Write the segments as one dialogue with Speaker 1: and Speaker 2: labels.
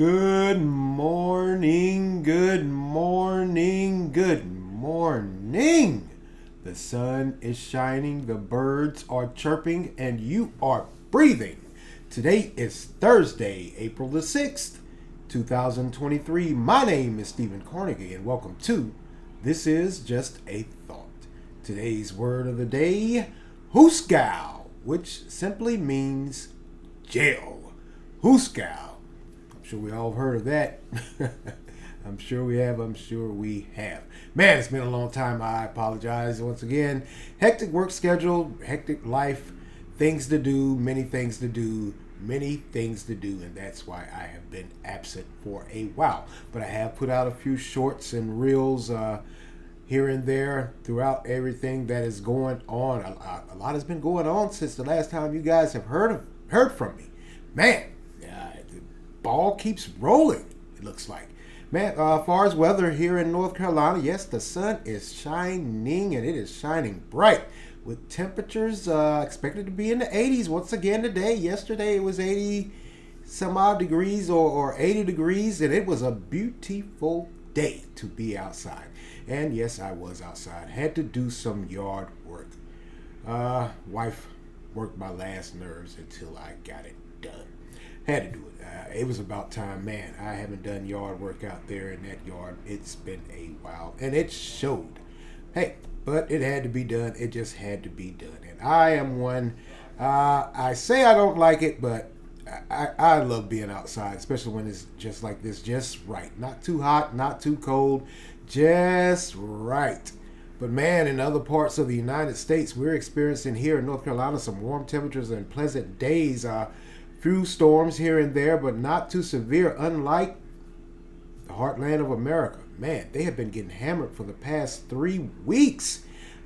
Speaker 1: Good morning, good morning, good morning. The sun is shining, the birds are chirping, and you are breathing. Today is Thursday, April the 6th, 2023. My name is Stephen Carnegie, and welcome to This Is Just a Thought. Today's word of the day, hooskow, which simply means jail. Hooskow. I'm sure we all have heard of that. I'm sure we have. Man, it's been a long time. I apologize once again. Hectic work schedule, hectic life, things to do, many things to do, and that's why I have been absent for a while. But I have put out a few shorts and reels here and there throughout everything that is going on. A lot has been going on since the last time you guys have heard from me. Man, ball keeps rolling, it looks like. Man, as far as weather here in North Carolina, yes, the sun is shining, and it is shining bright, with temperatures expected to be in the 80s once again today. Yesterday it was 80 some odd degrees or 80 degrees, and it was a beautiful day to be outside. And yes, I was outside. Had to do some yard work. Wife worked my last nerves until I got it done. Had to do it. It was about time, man. I haven't done yard work out there in that yard. It's been a while, and it showed. Hey, but it had to be done. It just had to be done. And I am one. I say I don't like it, but I love being outside, especially when it's just like this, just right. Not too hot, not too cold, just right. But man, in other parts of the United States, we're experiencing here in North Carolina some warm temperatures and pleasant days. Few storms here and there, but not too severe, unlike the Heartland of America. Man, they have been getting hammered for the past 3 weeks.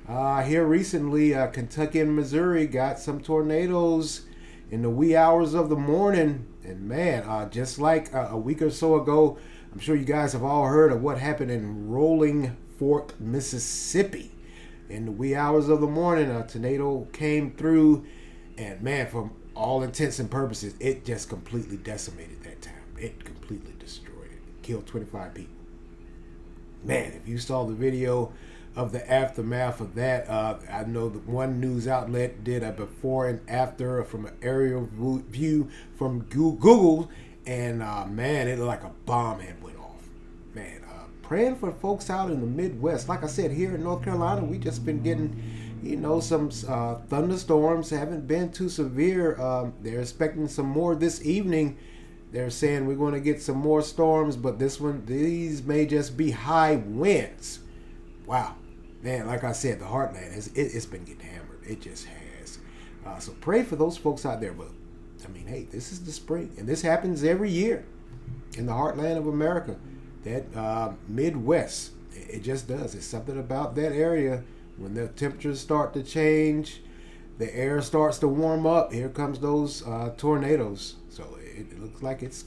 Speaker 1: Here recently, Kentucky and Missouri got some tornadoes in the wee hours of the morning. And man, just like a week or so ago, I'm sure you guys have all heard of what happened in Rolling Fork, Mississippi. In the wee hours of the morning, a tornado came through, and man, from all intents and purposes, it just completely decimated that town. It completely destroyed it. Killed 25 people. Man, if you saw the video of the aftermath of that, I know that one news outlet did a before and after from an aerial view from Google, and man, it looked like a bomb had went off. Man, praying for folks out in the Midwest. Like I said, here in North Carolina, we just been getting some thunderstorms. Haven't been too severe. They're expecting some more this evening. They're saying we're going to get some more storms, but these may just be high winds. Wow, man! Like I said, the Heartland it's been getting hammered. It just has. So pray for those folks out there. But I mean, hey, this is the spring, and this happens every year in the Heartland of America. That Midwest, it just does. It's something about that area. When the temperatures start to change, the air starts to warm up. Here comes those tornadoes. So it looks like it's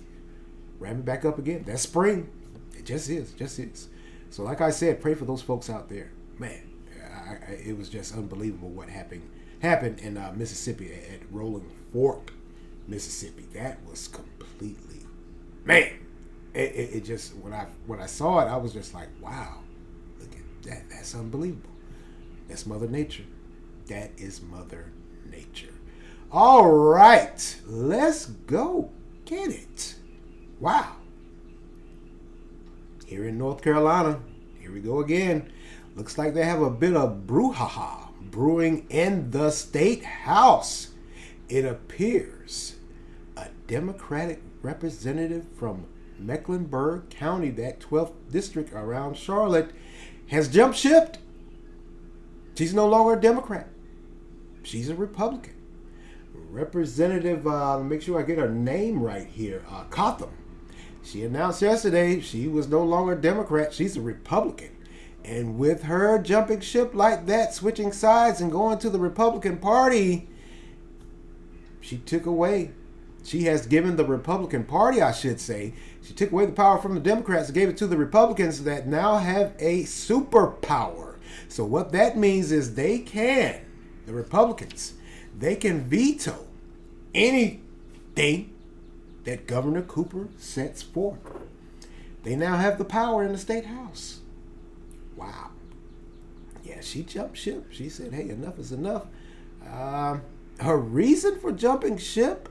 Speaker 1: ramping back up again. That's spring. It just is. So like I said, pray for those folks out there. Man, it was just unbelievable what happened in Mississippi at Rolling Fork, Mississippi. That was completely, man. It just when I saw it, I was just like, wow, look at that. That's unbelievable. That's Mother Nature. That is Mother Nature. All right, let's go get it. Wow. Here in North Carolina, here we go again. Looks like they have a bit of brouhaha brewing in the State House. It appears a Democratic representative from Mecklenburg County, that 12th district around Charlotte, has jumped ship. She's no longer a Democrat. She's a Republican. Representative, make sure I get her name right here, Cotham. She announced yesterday she was no longer a Democrat. She's a Republican. And with her jumping ship like that, switching sides and going to the Republican Party, she has given the Republican Party, I should say, she took away the power from the Democrats and gave it to the Republicans that now have a superpower. So what that means is the Republicans, they can veto anything that Governor Cooper sets forth. They now have the power in the state house. Wow. Yeah, she jumped ship. She said, hey, enough is enough. Her reason for jumping ship?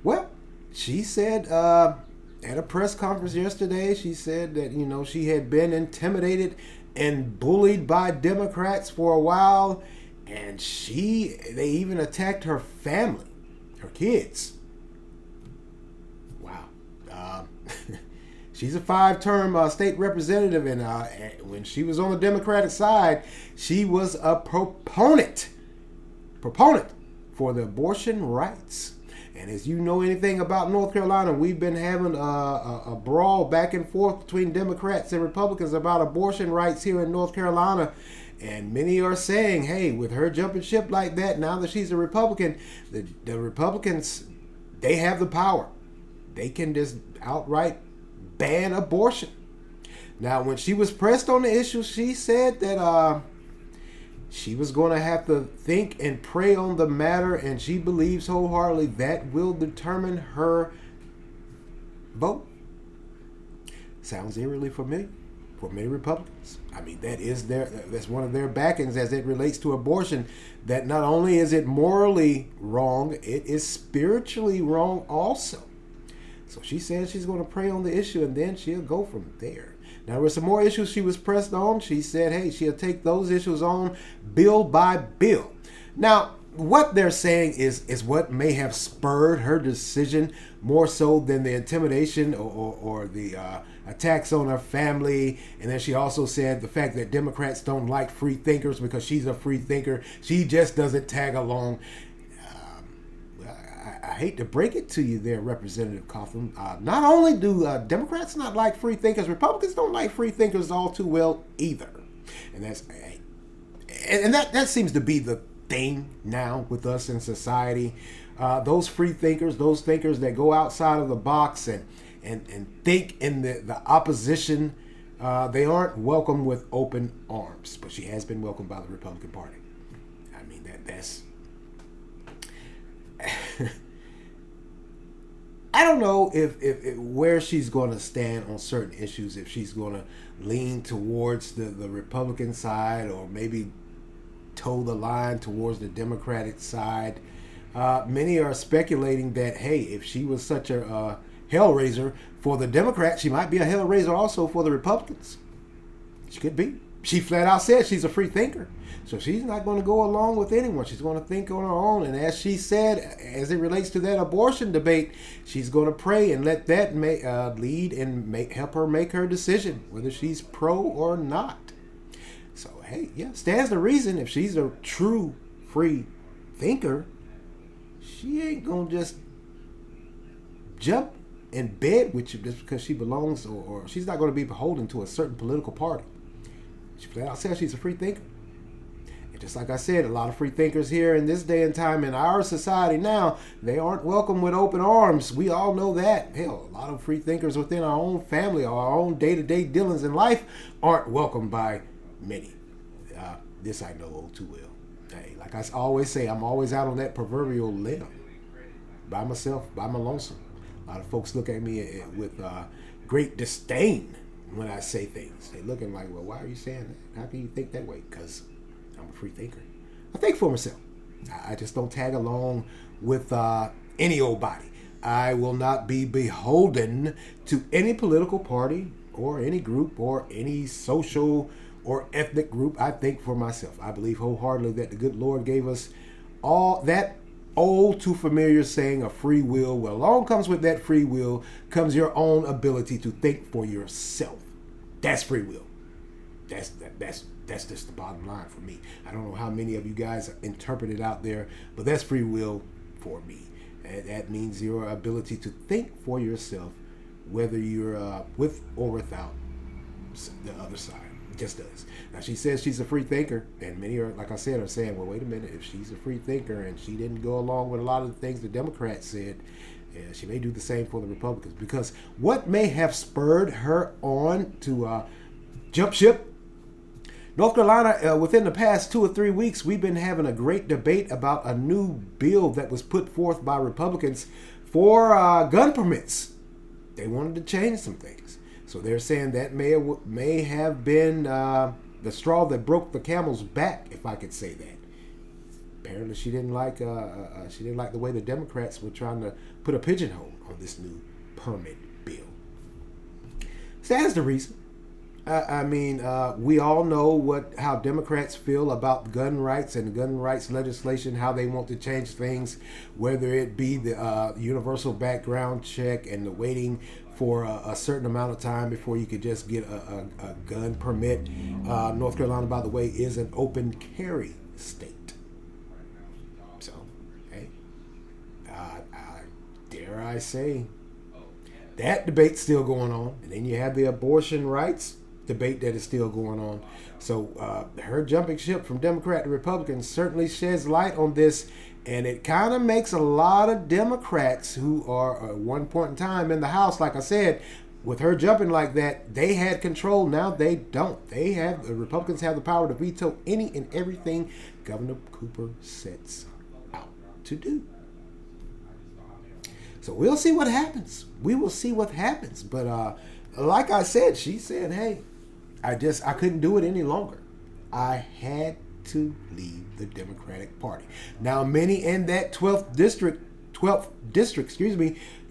Speaker 1: Well, she said at a press conference yesterday, she said that, she had been intimidated and bullied by Democrats for a while. And they even attacked her family, her kids. Wow. She's a 5-term state representative, and when she was on the Democratic side, she was a proponent for the abortion rights. And as you know anything about North Carolina, we've been having a brawl back and forth between Democrats and Republicans about abortion rights here in North Carolina. And many are saying, hey, with her jumping ship like that, now that she's a Republican, the Republicans, they have the power. They can just outright ban abortion. Now, when she was pressed on the issue, she said that she was going to have to think and pray on the matter, and she believes wholeheartedly that will determine her vote. Sounds eerily familiar for many Republicans. I mean, that's one of their backings as it relates to abortion, that not only is it morally wrong, it is spiritually wrong also. So she said she's going to pray on the issue, and then she'll go from there. Now, there were some more issues she was pressed on. She said, hey, she'll take those issues on bill by bill. Now, what they're saying is what may have spurred her decision more so than the intimidation or the attacks on her family. And then she also said the fact that Democrats don't like free thinkers because she's a free thinker. She just doesn't tag along. I hate to break it to you there, Representative Cotham. Not only do Democrats not like free thinkers, Republicans don't like free thinkers all too well either. And that seems to be the thing now with us in society. Those free thinkers, those thinkers that go outside of the box and think in the opposition, they aren't welcome with open arms. But she has been welcomed by the Republican Party. I mean, that's... I don't know if where she's going to stand on certain issues, if she's going to lean towards the Republican side or maybe toe the line towards the Democratic side. Many are speculating that, hey, if she was such a hellraiser for the Democrats, she might be a hellraiser also for the Republicans. She could be. She flat out said she's a free thinker. So she's not going to go along with anyone. She's going to think on her own. And as she said, as it relates to that abortion debate, she's going to pray and let that lead and help her make her decision, whether she's pro or not. So, hey, yeah, stands to reason if she's a true free thinker, she ain't going to just jump in bed with you just because she belongs or she's not going to be beholden to a certain political party. She flat out says she's a free thinker. And just like I said, a lot of free thinkers here in this day and time in our society now, they aren't welcome with open arms. We all know that. Hell, a lot of free thinkers within our own family or our own day-to-day dealings in life aren't welcomed by many. This I know all too well. Hey, like I always say, I'm always out on that proverbial limb. By myself, by my lonesome. A lot of folks look at me with great disdain when I say things. They're looking like, well, why are you saying that? How can you think that way? Because I'm a free thinker. I think for myself. I just don't tag along with any old body. I will not be beholden to any political party or any group or any social or ethnic group. I think for myself. I believe wholeheartedly that the good Lord gave us all that old too familiar saying of free will. Well, along comes with that free will comes your own ability to think for yourself. That's free will. That's just the bottom line for me. I don't know how many of you guys interpret it out there, but that's free will for me. And that means your ability to think for yourself, whether you're with or without the other side. It just does. Now, she says she's a free thinker, and many are, like I said, are saying, well, wait a minute, if she's a free thinker and she didn't go along with a lot of the things the Democrats said, she may do the same for the Republicans. Because what may have spurred her on to jump ship? North Carolina, within the past 2 or 3 weeks, we've been having a great debate about a new bill that was put forth by Republicans for gun permits. They wanted to change some things. So they're saying that may have been the straw that broke the camel's back, if I could say that. Apparently, she didn't like the way the Democrats were trying to put a pigeonhole on this new permit bill. Stands to reason. We all know how Democrats feel about gun rights and gun rights legislation, how they want to change things, whether it be the universal background check and the waiting for a certain amount of time before you could just get a gun permit. North Carolina, by the way, is an open carry state. So, hey, dare I say, that debate's still going on. And then you have the abortion rights debate that is still going on. So her jumping ship from Democrat to Republican certainly sheds light on this, and it kind of makes a lot of Democrats who are at one point in time in the House, like I said, with her jumping like that, they had control. Now they don't. The Republicans have the power to veto any and everything Governor Cooper sets out to do. So we'll see what happens. We will see what happens. But like I said, she said, hey, I couldn't do it any longer. I had to leave the Democratic Party. Now, many in that 12th district,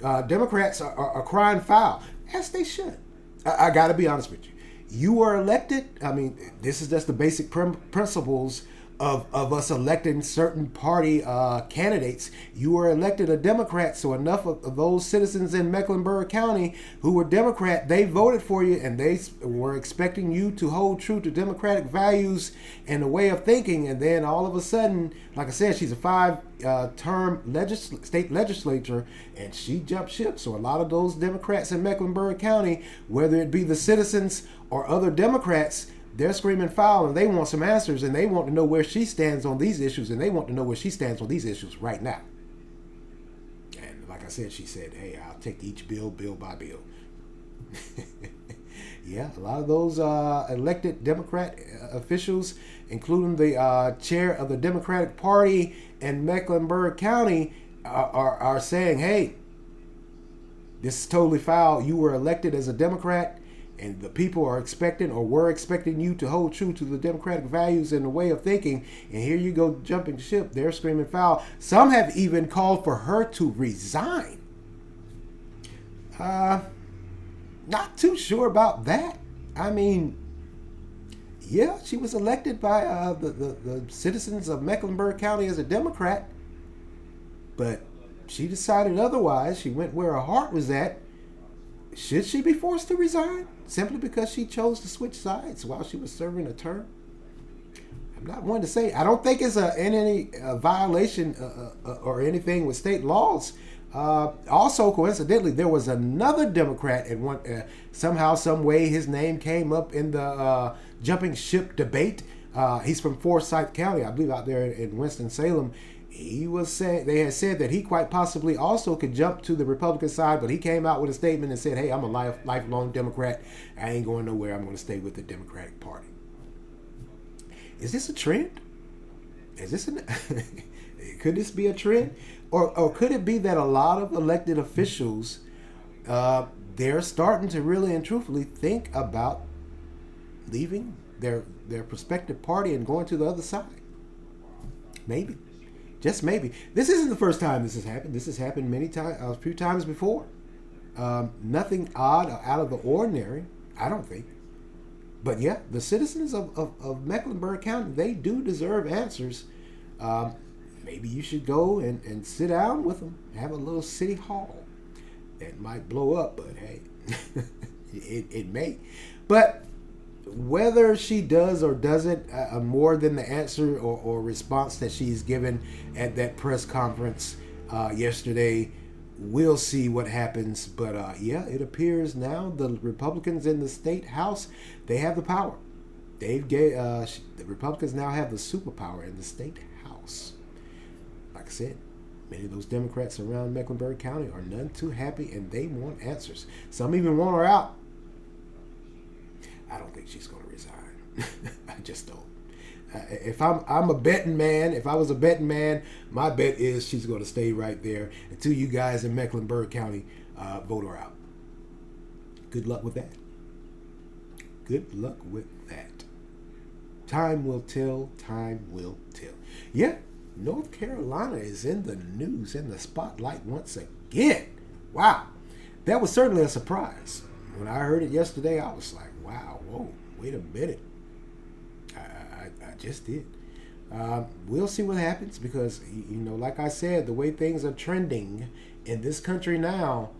Speaker 1: Democrats are crying foul, as they should. I got to be honest with you. You are elected. This is just the basic principles of us electing certain party candidates. You were elected a Democrat, so enough of those citizens in Mecklenburg County who were Democrat, they voted for you, and they were expecting you to hold true to Democratic values and the way of thinking. And then all of a sudden, like I said, she's a 5-term state legislature, and she jumped ship. So a lot of those Democrats in Mecklenburg County, whether it be the citizens or other Democrats, they're screaming foul, and they want some answers, and they want to know where she stands on these issues, and they want to know where she stands on these issues right now. And like I said, she said, hey, I'll take each bill by bill. Yeah, a lot of those elected Democrat officials, including the chair of the Democratic Party in Mecklenburg County, are saying, hey, this is totally foul. You were elected as a Democrat, and the people are expecting, or were expecting, you to hold true to the Democratic values and the way of thinking. And here you go jumping ship. They're screaming foul. Some have even called for her to resign. Not too sure about that. Yeah, she was elected by the citizens of Mecklenburg County as a Democrat. But she decided otherwise. She went where her heart was at. Should she be forced to resign simply because she chose to switch sides while she was serving a term? I'm not one to say. I don't think it's any violation or anything with state laws. Also, coincidentally, there was another Democrat at one somehow, some way, his name came up in the jumping ship debate. He's from Forsyth County, I believe, out there in Winston-Salem. He was saying, they had said that he quite possibly also could jump to the Republican side, but he came out with a statement and said, hey, I'm a lifelong Democrat. I ain't going nowhere. I'm going to stay with the Democratic Party. Is this a trend? Is this could this be a trend? Or could it be that a lot of elected officials, they're starting to really and truthfully think about leaving their prospective party and going to the other side? Maybe. Just maybe. This isn't the first time this has happened. This has happened many times, a few times before. Nothing odd or out of the ordinary, I don't think. But yeah, the citizens of Mecklenburg County, they do deserve answers. Maybe you should go and sit down with them, have a little city hall. That might blow up, but hey, it may. But whether she does or doesn't, more than the answer or response that she's given at that press conference yesterday, we'll see what happens. But yeah, it appears now the Republicans in the state house, they have the power. The Republicans now have the superpower in the state house. Like I said, many of those Democrats around Mecklenburg County are none too happy, and they want answers. Some even want her out. I don't think she's going to resign. I just don't. I'm a betting man, if I was a betting man, my bet is she's going to stay right there until you guys in Mecklenburg County vote her out. Good luck with that. Good luck with that. Time will tell. Time will tell. Yeah, North Carolina is in the news, in the spotlight once again. Wow. That was certainly a surprise. When I heard it yesterday, I was like, wow, whoa, wait a minute. I just did. We'll see what happens because, like I said, the way things are trending in this country now,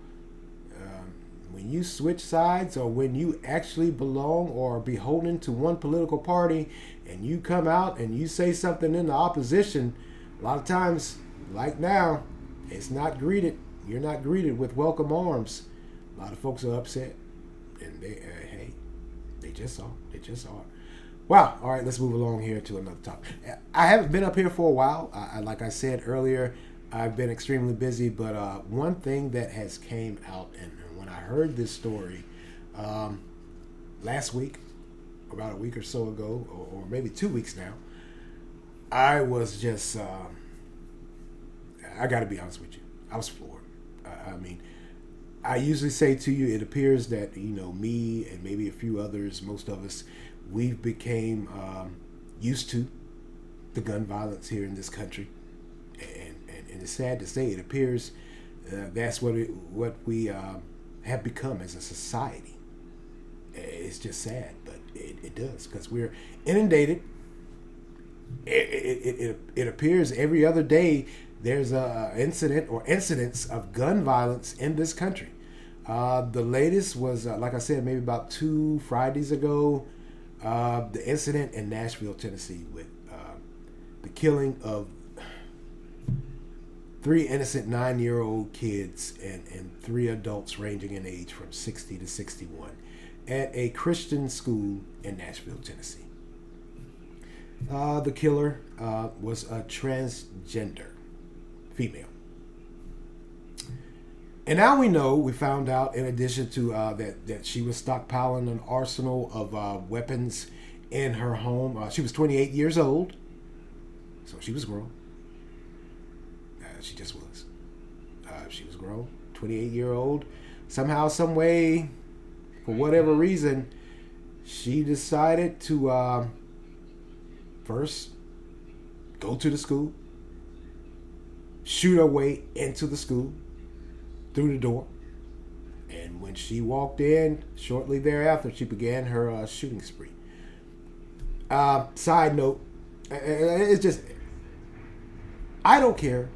Speaker 1: when you switch sides or when you actually belong or are beholden to one political party and you come out and you say something in the opposition, a lot of times, like now, it's not greeted. You're not greeted with welcome arms. A lot of folks are upset. And they just are. They just are. Wow. All right, let's move along here to another topic. I haven't been up here for a while. Like I said earlier, I've been extremely busy. But one thing that has came out, and when I heard this story last week, about a week or so ago, or maybe 2 weeks now, I was just, I got to be honest with you, I was floored. I mean, I usually say to you, it appears that, me and maybe a few others, most of us, we've became used to the gun violence here in this country. And it's sad to say, it appears that's what we have become as a society. It's just sad, but it does, because we're inundated. It appears every other day there's a incident or incidents of gun violence in this country. The latest was, like I said, maybe about 2 Fridays ago, the incident in Nashville, Tennessee, with the killing of 3 innocent 9-year-old kids and 3 adults ranging in age from 60 to 61 at a Christian school in Nashville, Tennessee. The killer was a transgender female. And now we found out, in addition to that she was stockpiling an arsenal of weapons in her home. She was 28 years old, so she was grown. She just was. She was grown, 28-year-old. Somehow, some way, for whatever reason, she decided to first go to the school, shoot her way into the school, through the door. And when she walked in, shortly thereafter, she began her shooting spree. Side note, it's just, I don't care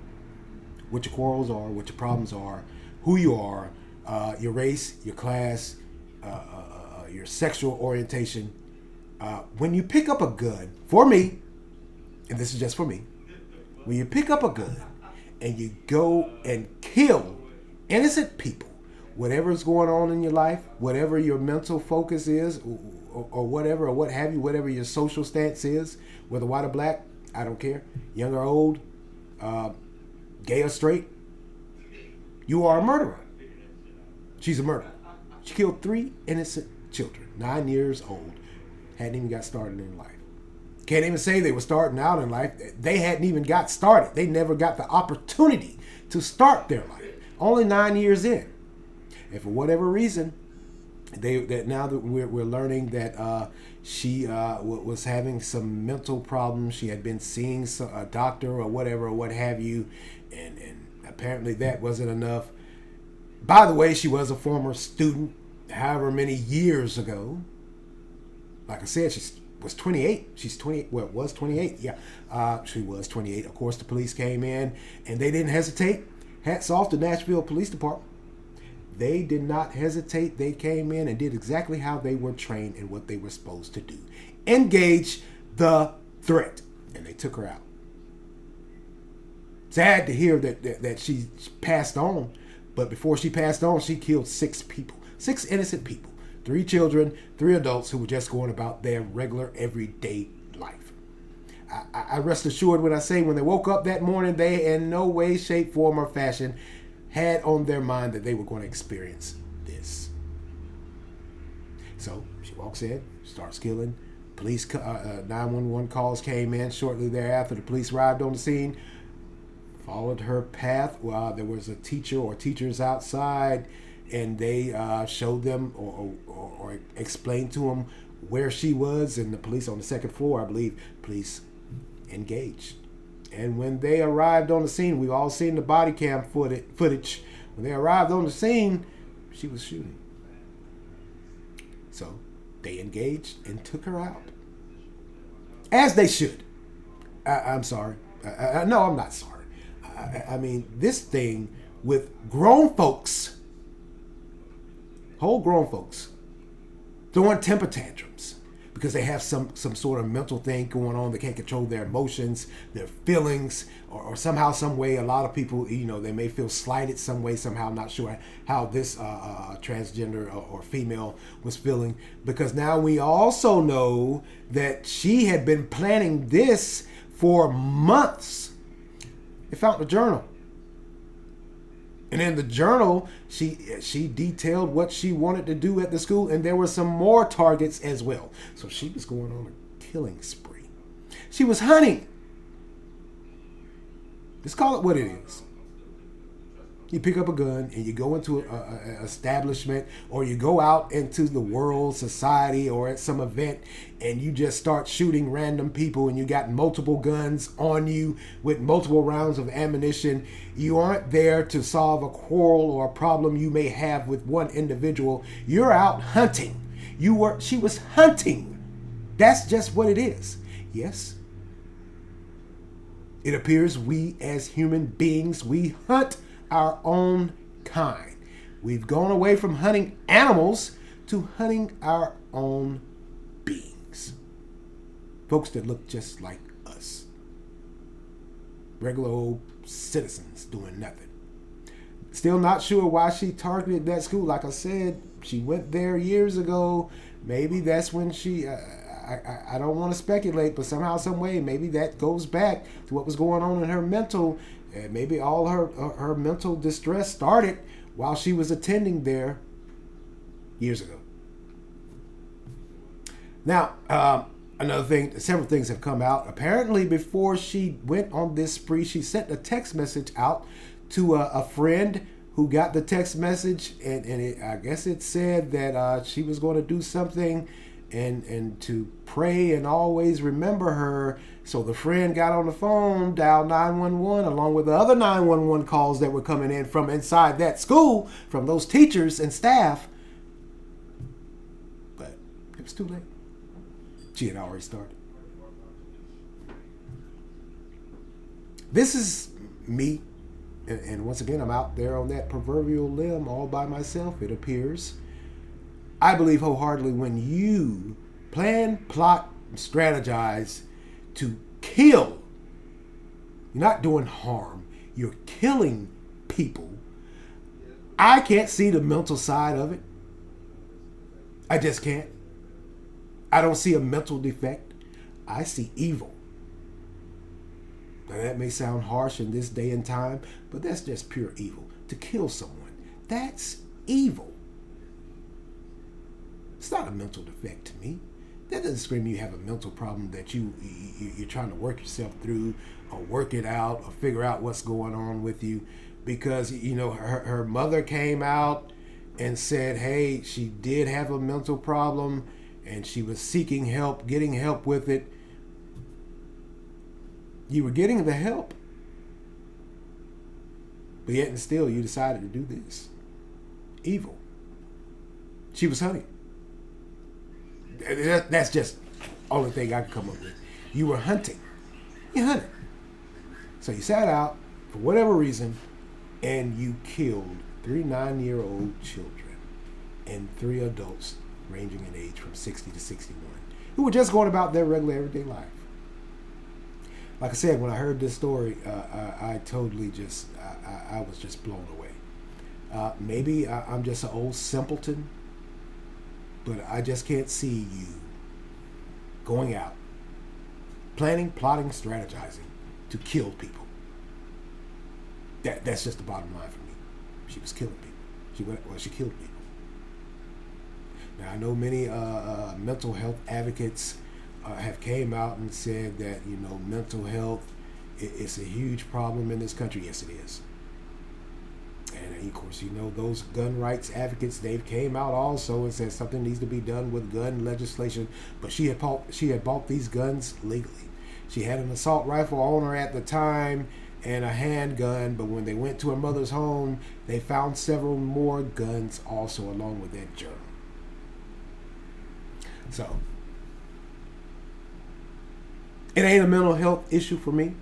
Speaker 1: what your quarrels are, what your problems are, who you are, your race, your class, your sexual orientation. When you pick up a gun, for me, and this is just for me, when you pick up a gun and you go and kill innocent people, whatever is going on in your life, whatever your mental focus is, or whatever, or what have you, whatever your social stance is, whether white or black, I don't care, young or old, gay or straight, you are a murderer. She's a murderer. She killed 3 innocent children, 9 years old, hadn't even got started in life. Can't even say they were starting out in life. They hadn't even got started. They never got the opportunity to start their life. Only 9 years in. And for whatever reason, now that we're learning that she was having some mental problems. She had been seeing a doctor or whatever, or what have you. And apparently that wasn't enough. By the way, she was a former student, however many years ago. Like I said, she was 28. She's 28. Well, was 28. Yeah, she was 28. Of course, the police came in and they didn't hesitate. Hats off to Nashville Police Department. They did not hesitate. They came in and did exactly how they were trained and what they were supposed to do. Engage the threat. And they took her out. Sad to hear that she passed on. But before she passed on, she killed 6 people. 6 innocent people. 3 children, 3 adults who were just going about their regular, everyday life. I rest assured when I say when they woke up that morning, they in no way, shape, form, or fashion had on their mind that they were going to experience this. So she walks in, starts killing Police 911 calls came in shortly thereafter. The police arrived on the scene, followed her path while there was a teacher or teachers outside, and they showed them or explained to them where she was, and the police on the second floor, I believe, police engaged. And when they arrived on the scene, we've all seen the body cam footage. When they arrived on the scene, she was shooting. So they engaged and took her out. As they should. I'm sorry. No, I'm not sorry. I mean, this thing with grown folks, whole grown folks, throwing temper tantrums because they have some sort of mental thing going on. They can't control their emotions, their feelings, or somehow, some way, a lot of people, they may feel slighted some way, somehow. I'm not sure how this transgender or female was feeling, because now we also know that she had been planning this for months. They found the journal. And in the journal, she detailed what she wanted to do at the school, and there were some more targets as well. So she was going on a killing spree. She was hunting. Let's call it what it is. You pick up a gun and you go into an establishment, or you go out into the world, society, or at some event, and you just start shooting random people, and you got multiple guns on you with multiple rounds of ammunition. You aren't there to solve a quarrel or a problem you may have with one individual. You're out hunting. She was hunting. That's just what it is. Yes. It appears we as human beings, we hunt our own kind. We've gone away from hunting animals to hunting our own beings. Folks that look just like us. Regular old citizens doing nothing. Still not sure why she targeted that school. Like I said, she went there years ago. Maybe that's when she... I don't want to speculate, but somehow, some way, maybe that goes back to what was going on in her mental. Maybe all her mental distress started while she was attending there years ago. Now, another thing, several things have come out. Apparently, before she went on this spree, she sent a text message out to a friend who got the text message, and I guess it said that she was going to do something and to pray and always remember her. So the friend got on the phone, dialed 911, along with the other 911 calls that were coming in from inside that school, from those teachers and staff. But it was too late. She had already started. This is me. And once again, I'm out there on that proverbial limb all by myself, it appears. I believe wholeheartedly when you plan, plot, and strategize to kill, you're not doing harm, you're killing people. I can't see the mental side of it. I just can't. I don't see a mental defect. I see evil. Now that may sound harsh in this day and time, but that's just pure evil. To kill someone, that's evil. It's not a mental defect to me. That doesn't scream you have a mental problem that you're trying to work yourself through or work it out or figure out what's going on with you. Because, her mother came out and said, hey, she did have a mental problem and she was seeking help, getting help with it. You were getting the help, but yet and still you decided to do this. Evil. She was hunting. That's just the only thing I can come up with. You were hunting. You hunted. So you sat out for whatever reason and you killed 3 9-year-old children and 3 adults ranging in age from 60 to 61 who were just going about their regular everyday life. Like I said, when I heard this story, I totally just, I was just blown away. Maybe I'm just an old simpleton, but I just can't see you going out, planning, plotting, strategizing to kill people. That's just the bottom line for me. She was killing people. She killed people. Now, I know many mental health advocates have came out and said that mental health is a huge problem in this country. Yes, it is. And of course, those gun rights advocates, they've came out also and said something needs to be done with gun legislation. But she had bought these guns legally. She had an assault rifle on her at the time and a handgun. But when they went to her mother's home, they found several more guns also along with that germ. So it ain't a mental health issue for me.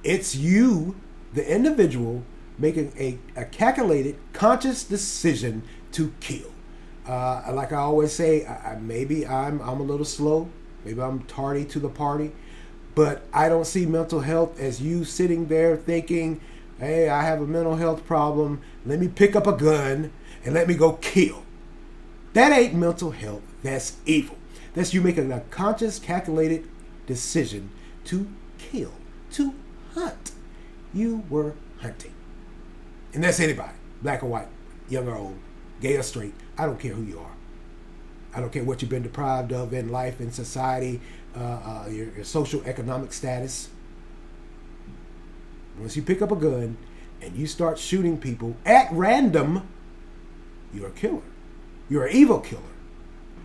Speaker 1: It's you, the individual, making a calculated, conscious decision to kill. Like I always say, maybe I'm a little slow. Maybe I'm tardy to the party. But I don't see mental health as you sitting there thinking, hey, I have a mental health problem. Let me pick up a gun and let me go kill. That ain't mental health. That's evil. That's you making a conscious, calculated decision to kill, to hunt. You were hunting. And that's anybody, black or white, young or old, gay or straight. I don't care who you are. I don't care what you've been deprived of in life, in society, your social economic status. Once you pick up a gun and you start shooting people at random, you're a killer. You're an evil killer.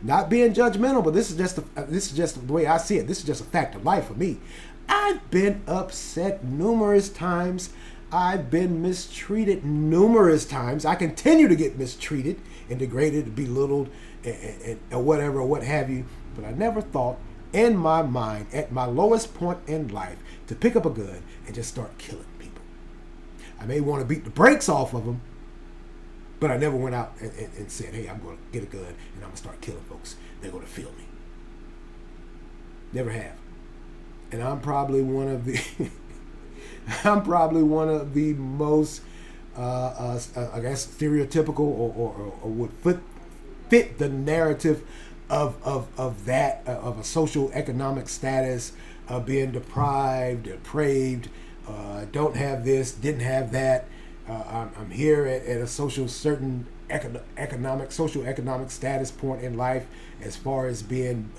Speaker 1: Not being judgmental, but this is just the way I see it. This is just a fact of life for me. I've been upset numerous times. I've been mistreated numerous times. I continue to get mistreated and degraded, belittled, and whatever, what have you. But I never thought in my mind, at my lowest point in life, to pick up a gun and just start killing people. I may want to beat the brakes off of them, but I never went out and said, hey, I'm going to get a gun and I'm going to start killing folks. They're going to feel me. Never have. And I'm probably one of the most, I guess, stereotypical or would fit the narrative of a social economic status, being depraved, don't have this, didn't have that. I'm here at a certain economic status point in life, as far as being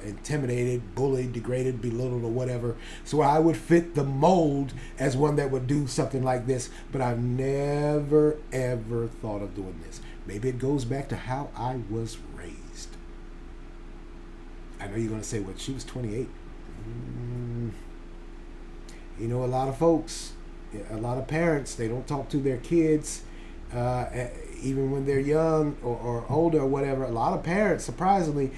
Speaker 1: intimidated, bullied, degraded, belittled, or whatever. So I would fit the mold as one that would do something like this, but I've never ever thought of doing this. Maybe it goes back to how I was raised. I know you're going to say, well, she was 28. A lot of folks, a lot of parents, they don't talk to their kids even when they're young or older or whatever. A lot of parents, surprisingly,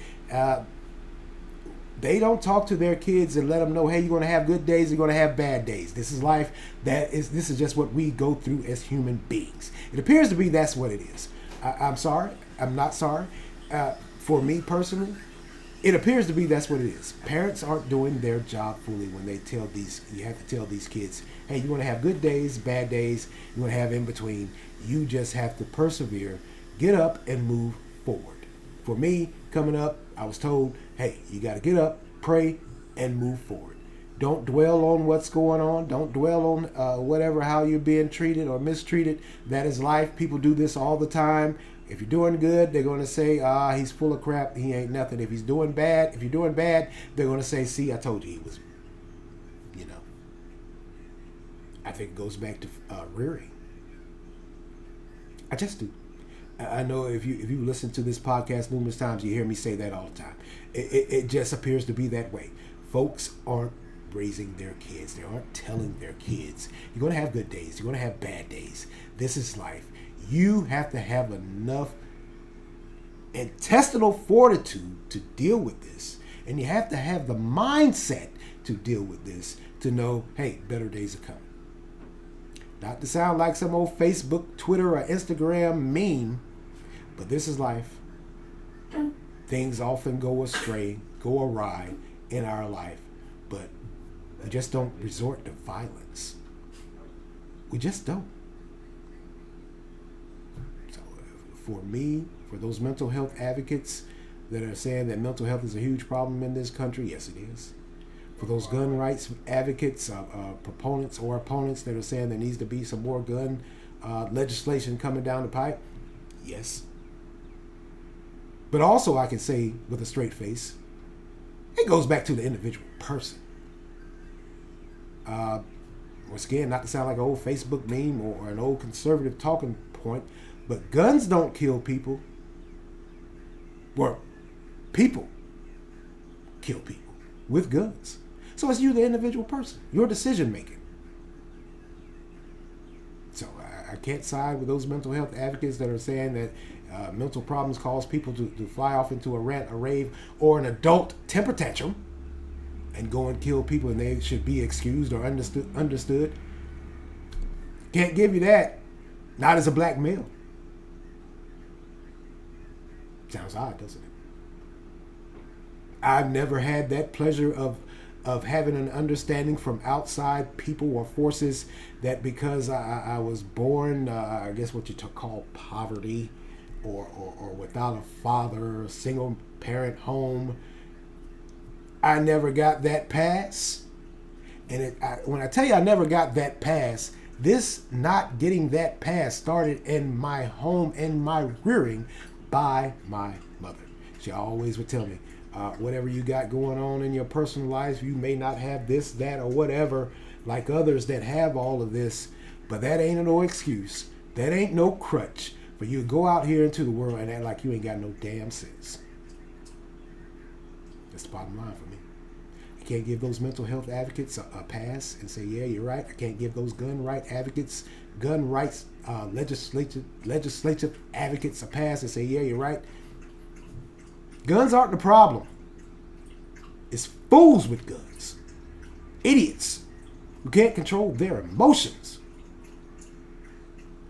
Speaker 1: they don't talk to their kids and let them know, hey, you're going to have good days, you're going to have bad days. This is life. This is just what we go through as human beings. It appears to be that's what it is. I'm sorry. I'm not sorry. For me personally, it appears to be that's what it is. Parents aren't doing their job fully when they you have to tell these kids, hey, you want to have good days, bad days, you want to have in between. You just have to persevere, get up, and move forward. For me, coming up, I was told, hey, you got to get up, pray, and move forward. Don't dwell on what's going on. Don't dwell on how you're being treated or mistreated. That is life. People do this all the time. If you're doing good, they're going to say, he's full of crap. He ain't nothing. If you're doing bad, they're going to say, see, I told you he was, I think it goes back to rearing. I just do. I know if you listen to this podcast numerous times, you hear me say that all the time. It just appears to be that way. Folks aren't raising their kids. They aren't telling their kids, you're going to have good days. You're going to have bad days. This is life. You have to have enough intestinal fortitude to deal with this. And you have to have the mindset to deal with this, to know, hey, better days are coming. Not to sound like some old Facebook, Twitter, or Instagram meme, but this is life. Things often go astray, go awry in our life, but we just don't resort to violence. We just don't. So for me, for those mental health advocates that are saying that mental health is a huge problem in this country, yes, it is. For those gun rights advocates, proponents or opponents that are saying there needs to be some more gun legislation coming down the pipe, yes. But also I can say with a straight face, It goes back to the individual person. Once again, not to sound like an old Facebook meme or an old conservative talking point, but guns don't kill people. Well, people kill people with guns. So it's you, the individual person, your decision making. So I can't side with those mental health advocates that are saying that mental problems cause people to fly off into a rant, a rave, or an adult temper tantrum and go and kill people, and they should be excused or understood. Can't give you that. Not as a black male. Sounds odd, doesn't it? I've never had that pleasure of having an understanding from outside people or forces that because I was born, I guess what you call poverty, or without a father, a single parent home, I never got that pass. And when I tell you I never got that pass, this not getting that pass started in my home and my rearing by my mother. She always would tell me, whatever you got going on in your personal life, you may not have this, that, or whatever, like others that have all of this, but that ain't no excuse. That ain't no crutch for you to go out here into the world and act like you ain't got no damn sense. That's the bottom line for me. I can't give those mental health advocates a pass and say, yeah, you're right. I can't give those gun rights legislative advocates a pass and say, yeah, you're right. Guns aren't the problem. It's fools with guns. Idiots who can't control their emotions.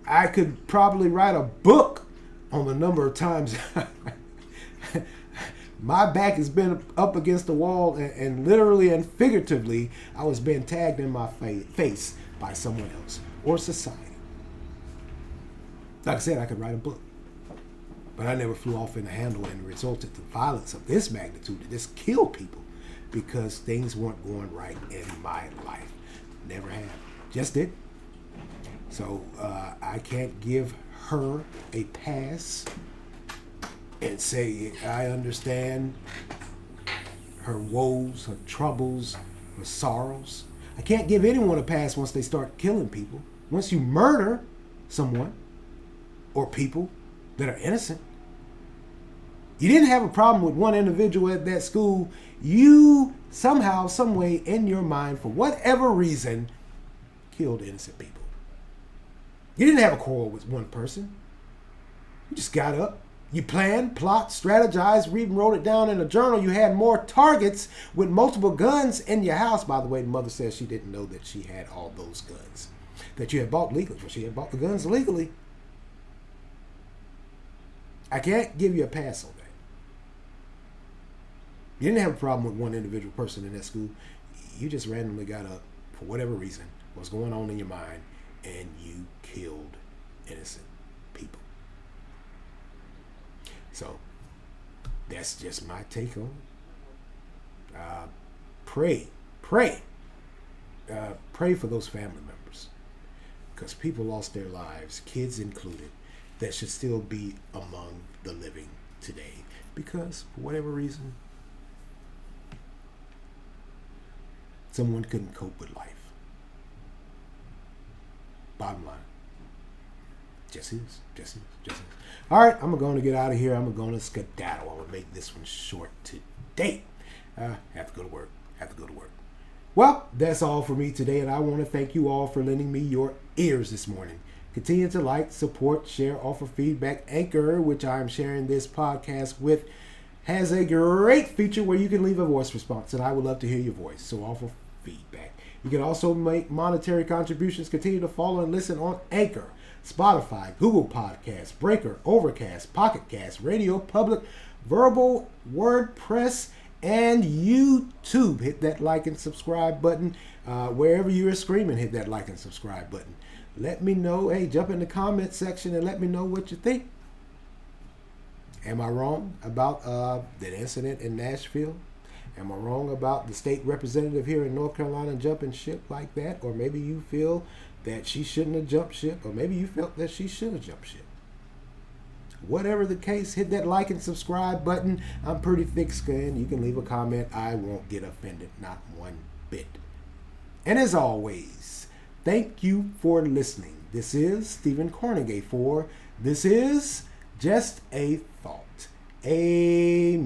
Speaker 1: I could probably write a book on the number of times my back has been up against the wall and literally and figuratively I was being tagged in my face by someone else or society. Like I said, I could write a book. But I never flew off in the handle and resulted to violence of this magnitude to just kill people because things weren't going right in my life. Never have. Just did. So I can't give her a pass and say I understand her woes, her troubles, her sorrows. I can't give anyone a pass once they start killing people. Once you murder someone or people that are innocent. You didn't have a problem with one individual at that school. You somehow, some way in your mind, for whatever reason, killed innocent people. You didn't have a quarrel with one person. You just got up. You planned, plot, strategized, read and wrote it down in a journal. You had more targets with multiple guns in your house. By the way, the mother says she didn't know that she had all those guns that you had bought legally. Well, she had bought the guns legally. I can't give you a pass on that. You didn't have a problem with one individual person in that school. You just randomly got up for whatever reason, what's going on in your mind, and you killed innocent people. So that's just my take on it. Pray for those family members, because people lost their lives, kids included, that should still be among the living today, because for whatever reason, someone couldn't cope with life. Bottom line. Just is. All right, I'm going to get out of here. I'm going to skedaddle. I'm going to make this one short today. Have to go to work. Well, that's all for me today, and I want to thank you all for lending me your ears this morning. Continue to like, support, share, offer feedback. Anchor, which I'm sharing this podcast with, has a great feature where you can leave a voice response, and I would love to hear your voice, so offer feedback. You can also make monetary contributions. Continue to follow and listen on Anchor, Spotify, Google Podcasts, Breaker, Overcast, Pocket Cast, Radio Public, Verbal, WordPress, and YouTube. Hit that like and subscribe button. Wherever you're screaming, hit that like and subscribe button. Let me know. Hey, jump in the comment section and let me know what you think. Am I wrong about that incident in Nashville? Am I wrong about the state representative here in North Carolina jumping ship like that? Or maybe you feel that she shouldn't have jumped ship, or maybe you felt that she should have jumped ship. Whatever the case, hit that like and subscribe button. I'm pretty thick-skinned. You can leave a comment. I won't get offended, not one bit. And as always, thank you for listening. This is Stephen Cornegay for This Is Just a Thought. Amen.